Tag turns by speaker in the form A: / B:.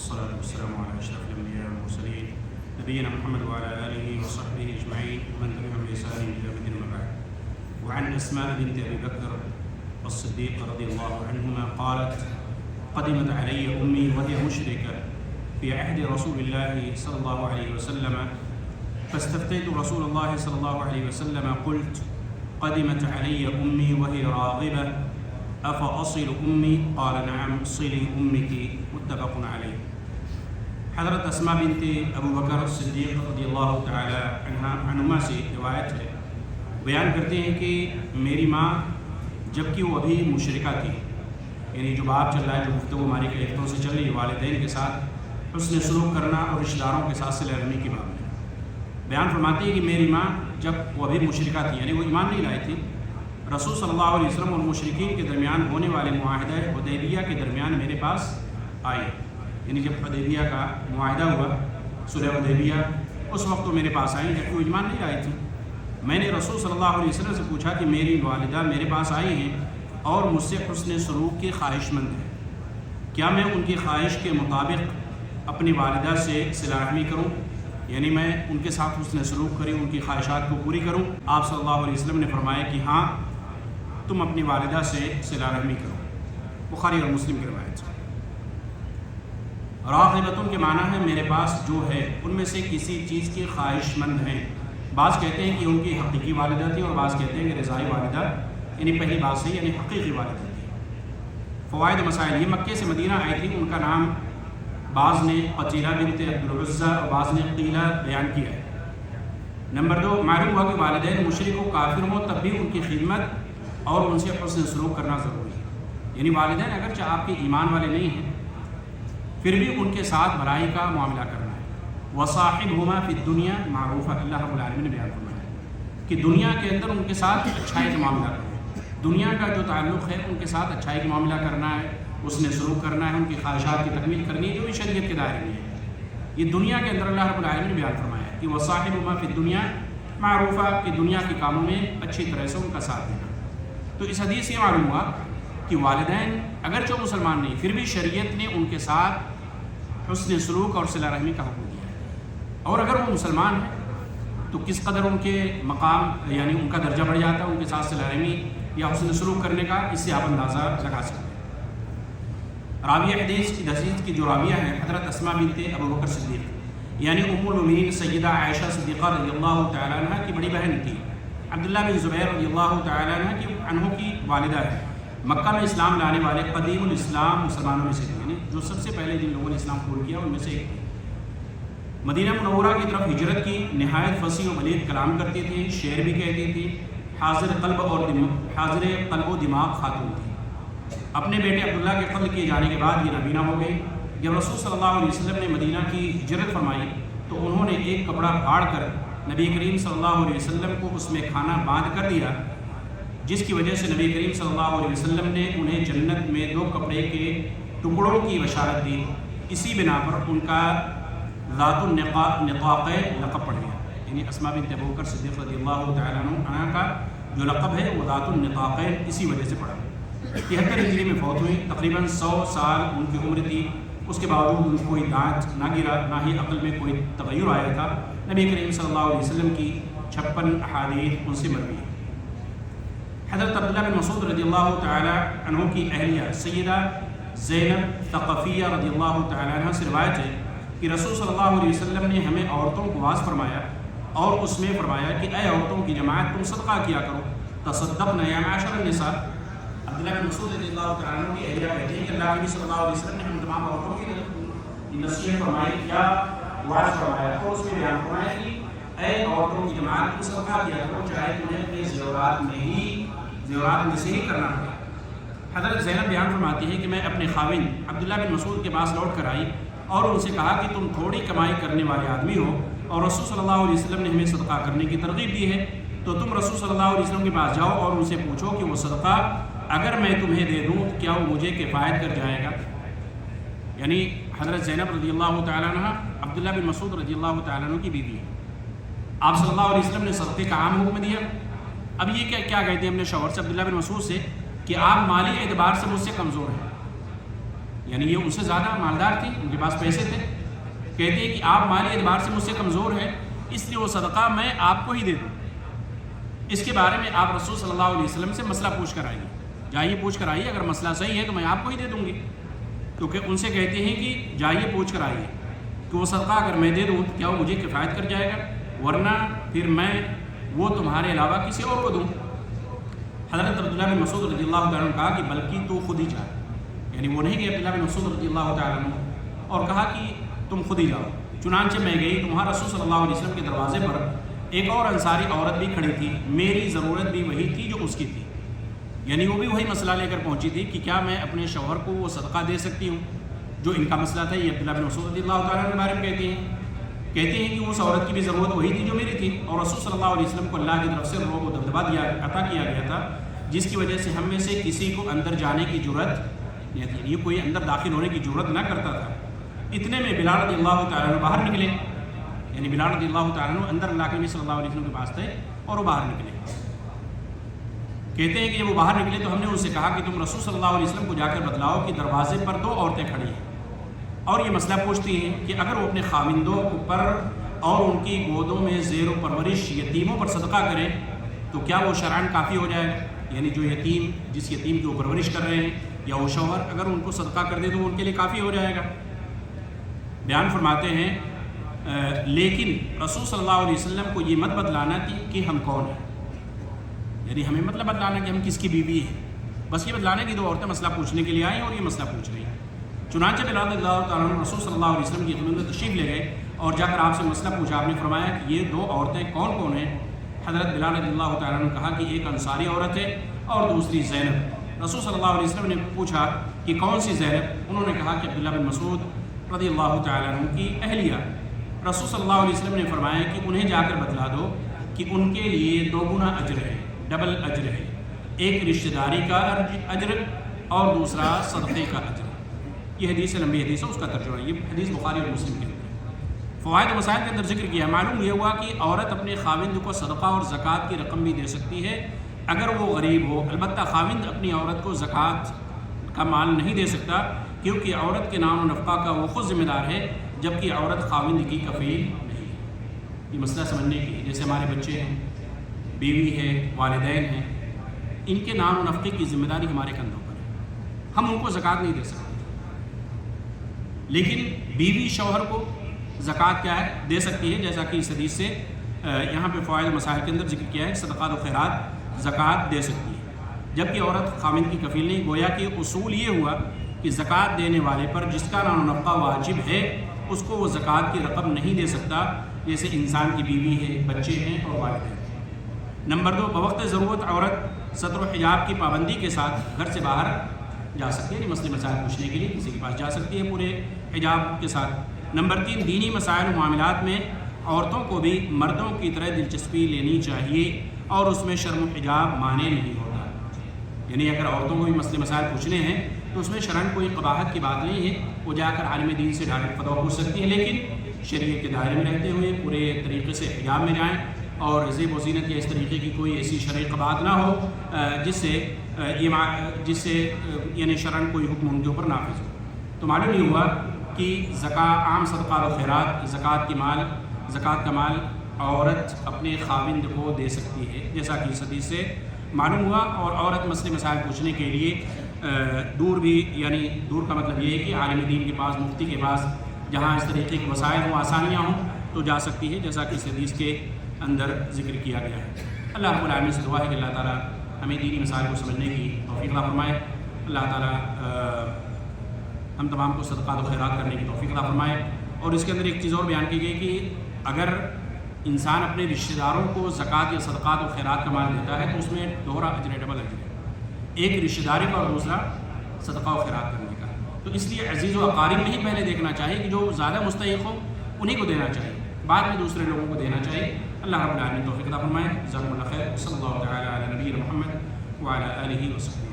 A: والصلاة والسلام على أشرف الأنبياء والمرسلين نبينا محمد وعلى آله وصحبه أجمعين ومن تبعهم بإحسان إلى يوم الدين. أما بعد. وعن أسماء بنت أبي بكر الصديق رضي الله عنهما قالت: قدمت علي أمي وهي مشركة في عهد رسول الله صلى الله عليه وسلم فاستفتيت رسول الله صلى الله عليه وسلم قلت: قدمت علي أمي وهي راغبة أفأصل أمي؟ قال: نعم صلي أمك. متفق علیہ. حضرت اسماء بنت ابو بکر صدیق رضی اللہ تعالی عنہما سے روایت ہے، بیان کرتے ہیں کہ میری ماں جب کہ وہ ابھی مشرکہ تھی، یعنی جو باب چل رہا ہے، جو گفتگو ہماری کلیفتوں سے چل رہی ہے، والدین کے ساتھ حسن سلوک کرنا اور رشتہ داروں کے ساتھ صلہ رحمی کی باب میں بیان فرماتی ہے کہ میری ماں جب وہ ابھی مشرکہ تھی، یعنی وہ ایمان نہیں لائے تھی، رسول صلی اللہ علیہ وسلم اور مشرکین کے درمیان ہونے والے معاہدہ حدیبیہ کے درمیان میرے پاس آئی. یعنی جب حدیبیہ کا معاہدہ ہوا، صلح حدیبیہ، اس وقت وہ میرے پاس آئیں جبکہ وہ ایمان نہیں لائی تھی. میں نے رسول صلی اللہ علیہ وسلم سے پوچھا کہ میری والدہ میرے پاس آئی ہیں اور مجھ سے حسن سلوک کی خواہش مند ہے، کیا میں ان کی خواہش کے مطابق اپنی والدہ سے صلہ رحمی کروں؟ یعنی میں ان کے ساتھ حسن سلوک کروں، ان کی خواہشات کو پوری کروں؟ آپ صلی اللہ علیہ وسلم نے فرمایا کہ ہاں، تم اپنی والدہ سے صلہ رحمی کرو. بخاری اور مسلم کی روایت. راغبتن کے معنی ہے میرے پاس جو ہے ان میں سے کسی چیز کی خواہش مند ہیں. بعض کہتے ہیں کہ ان کی حقیقی والدہ تھی اور بعض کہتے ہیں کہ رضائی والدہ، یعنی پہلی بات سے یعنی حقیقی والدہ تھی. فوائد مسائل: یہ مکے سے مدینہ آئی تھی. ان کا نام بعض نے قتیلہ بنت عبدالعزہ اور بعض نے قیلہ بیان کیا ہے. نمبر 2، معلوم ہوا کہ والدین مشرک و کافر ہوں تب بھی ان کی خدمت اور ان سے حسن سلوک کرنا ضروری ہے. یعنی والدین اگرچہ آپ کے ایمان والے نہیں ہیں پھر بھی ان کے ساتھ بھلائی کا معاملہ کرنا ہے. وصاحبهما فی الدنیا معروفہ، اللہ رب العالمین نے بیان فرمایا ہے کہ دنیا کے اندر ان کے ساتھ اچھائی کا معاملہ کرنا ہے. دنیا کا جو تعلق ہے ان کے ساتھ اچھائی کا معاملہ کرنا ہے، اس نے سلوک کرنا ہے، ان کی خواہشات کی تکمیل کرنی ہے، جو بھی شریعت کے دائرے میں ہے. یہ دنیا کے اندر اللہ رب العالمین نے بیان فرمایا ہے کہ وصاحبهما فی الدنیا معروفہ، کہ دنیا کے کاموں میں اچھی طرح سے ان کا ساتھ دینا. تو اس حدیث سے معلوم ہوا کہ والدین اگرچہ مسلمان نہیں پھر بھی شریعت نے ان کے ساتھ حسن سلوک اور صلہ رحمی کا حکم دیا ہے. اور اگر وہ مسلمان ہیں تو کس قدر ان کے مقام یعنی ان کا درجہ بڑھ جاتا ہے ان کے ساتھ صلہ رحمی یا حسن سلوک کرنے کا، اس سے آپ اندازہ لگا سکتے ہیں. راویہ حدیث کی جو راویہ ہے حضرت اسماء بنت ابو بکر صدیق، یعنی ام المؤمنین سیدہ عائشہ صدیقہ رضی اللہ تعالیٰ عنہ کی بڑی بہن تھی. عبداللہ بن زبیر رضی اللہ تعالیٰ عنہ کی والدہ ہے. مکہ میں اسلام لانے والے قدیم الاسلام مسلمانوں میں سے تھے، یعنی جو سب سے پہلے جن لوگوں نے اسلام قبول کیا ان میں سے ایک تھی. مدینہ منورہ کی طرف ہجرت کی، نہایت فصیح و بلیغ کلام کرتی تھی، شعر بھی کہتی تھی، حاضر قلب و دماغ خاتون تھی. اپنے بیٹے عبداللہ کے قتل کیے جانے کے بعد یہ نابینا ہو گئی. جب رسول صلی اللہ علیہ وسلم نے مدینہ کی ہجرت فرمائی تو انہوں نے ایک کپڑا پھاڑ کر نبی کریم صلی اللہ علیہ وسلم کو اس میں کھانا باندھ کر دیا، جس کی وجہ سے نبی کریم صلی اللہ علیہ وسلم نے انہیں جنت میں 2 کپڑے کے ٹکڑوں کی بشارت دی. اسی بنا پر ان کا ذات النطاق لقب پڑ گیا. یعنی اسماء بنت ابو بکر صدیق رضی اللہ تعالیٰ عنہ کا جو لقب ہے وہ ذات النطاق اسی وجہ سے پڑا. 73 ہجری میں فوت ہوئی. تقریباً 100 سال ان کی عمر تھی. اس کے باوجود ان کو کوئی دانت نہ گرا، نہ ہی عقل میں کوئی تغیر آیا تھا. نبی کریم صلی اللہ علیہ وسلم کی 56 احادیث ان سے مروی ہے. حضرت عبداللہ بن مسعود رضی اللہ تعالی عنہ کی اہلیہ سیدہ زینب ثقفیہ رضی اللہ تعالی عنہ سے روایت ہے کہ رسول صلی اللہ علیہ وسلم نے ہمیں عورتوں کو واعظ فرمایا اور اس میں فرمایا کہ اے عورتوں کی جماعت، تم صدقہ کیا کرو. تصدقن یا معاشر النساء. عبداللہ بن مسعود رضی اللہ تعالی عنہ کی اہلیہ کہتے ہیں کہ اللہ نبی صلی اللہ علیہ وسلم نے ہم تمام عورتوں کی نصیحت فرمائی یا واعظ فرمایا اور اس میں بیان فرمایا کہ اے عورتوں کی جماعت، تم صدقہ کیا کرو، چاہے تمہیں اپنے زیورات میں سے ہی کرنا پڑے. حضرت زینب بیان فرماتی ہے کہ میں اپنے خاوند عبداللہ بن مسعود کے پاس لوٹ کر آئی اور ان سے کہا کہ تم تھوڑی کمائی کرنے والے آدمی ہو اور رسول صلی اللہ علیہ وسلم نے ہمیں صدقہ کرنے کی ترغیب دی ہے، تو تم رسول صلی اللہ علیہ وسلم کے پاس جاؤ اور ان سے پوچھو کہ وہ صدقہ اگر میں تمہیں دے دوں تو کیا وہ مجھے کفایت کر جائے گا. یعنی حضرت زینب رضی اللہ تعالیٰ عنہ عبداللہ بن مسعود رضی اللہ تعالیٰ عنہ کی بیوی ہے. آپ صلی اللہ علیہ وسلم نے صدقے کا عام حکم دیا. اب یہ کیا کہتے ہیں اپنے شوہر سے عبداللہ بن مسعود سے کہ آپ مالی اعتبار سے مجھ سے کمزور ہیں، یعنی یہ ان سے زیادہ مالدار تھی، ان کے پاس پیسے تھے. کہتے ہیں کہ آپ مالی اعتبار سے مجھ سے کمزور ہیں، اس لیے وہ صدقہ میں آپ کو ہی دے دوں. اس کے بارے میں آپ رسول صلی اللہ علیہ وسلم سے مسئلہ پوچھ کر آئیے، جائیے پوچھ کر آئیے، اگر مسئلہ صحیح ہے تو میں آپ کو ہی دے دوں گی. کیونکہ ان سے کہتے ہیں کہ جائیے پوچھ کر آئیے کہ وہ صدقہ اگر میں دے دوں تو کیا وہ مجھے کفایت کر جائے گا، ورنہ پھر میں وہ تمہارے علاوہ کسی اور کو دوں. حضرت عبداللہ بن مسعود رضی اللہ تعالیٰ عنہ نے کہا کہ بلکہ تو خود ہی جا، یعنی وہ نہیں گئے عبداللہ بن مسعود رضی اللہ تعالیٰ عنہ، اور کہا کہ تم خود ہی جاؤ. چنانچہ میں گئی تو وہاں رسول صلی اللہ علیہ وسلم کے دروازے پر ایک اور انصاری عورت بھی کھڑی تھی، میری ضرورت بھی وہی تھی جو اس کی تھی. یعنی وہ بھی وہی مسئلہ لے کر پہنچی تھی کہ کیا میں اپنے شوہر کو وہ صدقہ دے سکتی ہوں جو ان کا مسئلہ تھا. یہ عبداللہ بن مسعود رضی اللہ تعالیٰ عنہ کے بارے میں کہتے ہیں کہ اس عورت کی بھی ضرورت وہی تھی جو میری تھی، اور رسول صلی اللہ علیہ وسلم کو اللہ کی طرف سے رعب و دبدبہ عطا کیا گیا تھا، جس کی وجہ سے ہم میں سے کسی کو اندر جانے کی جرأت نہیں تھی، یہ کوئی اندر داخل ہونے کی جرأت نہ کرتا تھا. اتنے میں بلال رضی اللہ تعالیٰ عنہ باہر نکلے، یعنی بلال رضی اللہ تعالیٰ عنہ اندر اللہ کے نبی صلی اللہ علیہ وسلم کے پاس تھے اور وہ باہر نکلے. کہتے ہیں کہ جب وہ باہر نکلے تو ہم نے ان سے کہا کہ تم رسول صلی اللہ علیہ وسلم کو جا کر بتلاؤ کہ دروازے پر دو عورتیں کھڑی ہیں اور یہ مسئلہ پوچھتی ہیں کہ اگر وہ اپنے خاوندوں پر اور ان کی گودوں میں زیر و پرورش یتیموں پر صدقہ کریں تو کیا وہ شرعاً کافی ہو جائے گا. یعنی جو یتیم، جس یتیم کی وہ پرورش کر رہے ہیں یا وہ شوہر اگر ان کو صدقہ کر دے تو وہ ان کے لیے کافی ہو جائے گا. بیان فرماتے ہیں لیکن رسول صلی اللہ علیہ وسلم کو یہ مت بتلانا تھی کہ ہم کون ہیں، یعنی ہمیں مطلب بتلانا کہ ہم کس کی بیوی ہیں، بس یہ بتلانا کہ دو عورتیں مسئلہ پوچھنے کے لیے آئیں اور یہ مسئلہ پوچھ رہی ہیں. چنانچہ بلال رضی اللہ تعالیٰ عنہ رسول صلی اللہ علیہ وسلم کی خدمت میں تشریف لے گئے اور جا کر آپ سے مسئلہ پوچھا. آپ نے فرمایا کہ یہ دو عورتیں کون کون ہیں. حضرت بلال رضی اللہ تعالیٰ عنہ نے کہا کہ ایک انصاری عورت ہے اور دوسری زینب. رسول صلی اللہ علیہ وسلم نے پوچھا کہ کون سی زینب؟ انہوں نے کہا کہ عبداللہ بن مسعود رضی اللہ تعالیٰ عنہ کی اہلیہ. رسول صلی اللہ علیہ وسلم نے فرمایا کہ انہیں جا کر بتلا دو کہ ان کے لیے دوگنا اجر ہے، ڈبل اجر ہے، ایک رشتہ داری کا اجر اور دوسرا صدقے کا اجر. یہ حدیث لمبی حدیث ہے، اس کا ترجمہ ہے. یہ حدیث بخاری اور مسلم کے اندر فوائد و مسائل کے اندر ذکر کیا. معلوم یہ ہوا کہ عورت اپنے خاوند کو صدقہ اور زکوٰۃ کی رقم بھی دے سکتی ہے اگر وہ غریب ہو. البتہ خاوند اپنی عورت کو زکوٰۃ کا مال نہیں دے سکتا کیونکہ عورت کے نام و نفقہ کا وہ خود ذمہ دار ہے جبکہ عورت خاوند کی کفیل نہیں. یہ مسئلہ سمجھنے کی، جیسے ہمارے بچے ہیں، بیوی ہے، والدین ہیں، ان کے نام و نفقے کی ذمہ داری ہمارے کندھوں پر ہے. ہم ان کو زکوٰۃ نہیں دے سکتے، لیکن بیوی شوہر کو زکوٰۃ کیا ہے دے سکتی ہے، جیسا کہ اس حدیث سے یہاں پہ فوائد مسائل کے اندر ذکر کیا ہے. صدقات و خیرات زکوٰۃ دے سکتی ہے جبکہ عورت خاوند کی کفیل نہیں. گویا کہ اصول یہ ہوا کہ زکوٰۃ دینے والے پر جس کا نام و نفقہ واجب ہے اس کو وہ زکوٰۃ کی رقم نہیں دے سکتا، جیسے انسان کی بیوی ہے، بچے ہیں اور والدین. نمبر 2، بوقت ضرورت عورت ستر و حجاب کی پابندی کے ساتھ گھر سے باہر جا سکتی ہے، مسئلے مسائل پوچھنے کے لیے کسی کے پاس جا سکتی ہے پورے حجاب کے ساتھ. نمبر 3، دینی مسائل و معاملات میں عورتوں کو بھی مردوں کی طرح دلچسپی لینی چاہیے اور اس میں شرم و حجاب مانے نہیں ہوتا. یعنی اگر عورتوں کو بھی مسئلے مسائل پوچھنے ہیں تو اس میں شرعاً کوئی قباحت کی بات نہیں ہے، وہ جا کر عالم دین سے ڈائریکٹ فتویٰ پوچھ سکتی ہیں، لیکن شریعت کے دائرے میں رہتے ہوئے پورے طریقے سے حجاب میں جائیں اور زیب و زینت یا اس طریقے کی کوئی ایسی شرعی قباحت نہ ہو جس سے یعنی شرعاً کوئی حکم ان کے اوپر نافذ ہو. تو معلوم یہ ہوا کہ عام صدقات و خیرات، زکوٰۃ کا مال عورت اپنے خاوند کو دے سکتی ہے، جیسا کہ اس حدیث سے معلوم ہوا. اور عورت مسئلے مسائل پوچھنے کے لیے دور بھی، یعنی دور کا مطلب یہ ہے کہ عالم دین کے پاس، مفتی کے پاس، جہاں اس طریقے کے وسائل ہوں، آسانیاں ہوں تو جا سکتی ہے، جیسا کہ اس حدیث کے اندر ذکر کیا گیا ہے. اللہ رب العالمین سے دعا ہے کہ اللہ تعالیٰ ہمیں دینی مسائل کو سمجھنے کی توفیق عطا فرمائے. اللہ تعالیٰ ہم تمام کو صدقات و خیرات کرنے کی توفیق عطا فرمائے. اور اس کے اندر ایک چیز اور بیان کی گئی کہ اگر انسان اپنے رشتہ داروں کو زکوٰۃ یا صدقات و خیرات کا مال دیتا ہے تو اس میں دوہرا اجر، ڈبل اجر ہے، ایک رشتہ داری کا اور دوسرا صدقہ و خیرات کرنے کا. تو اس لیے عزیز و اقارب نہیں پہلے دیکھنا چاہیے کہ جو زیادہ مستحق ہو انہیں کو دینا چاہیے، بعد میں دوسرے لوگوں کو دینا چاہیے. اللہ رب العالمین توفیق عطا فرمائے. جزاکم اللہ خیر. صلی اللہ تعالیٰ علی نبینا محمد وعلی آلہ وصحبہ.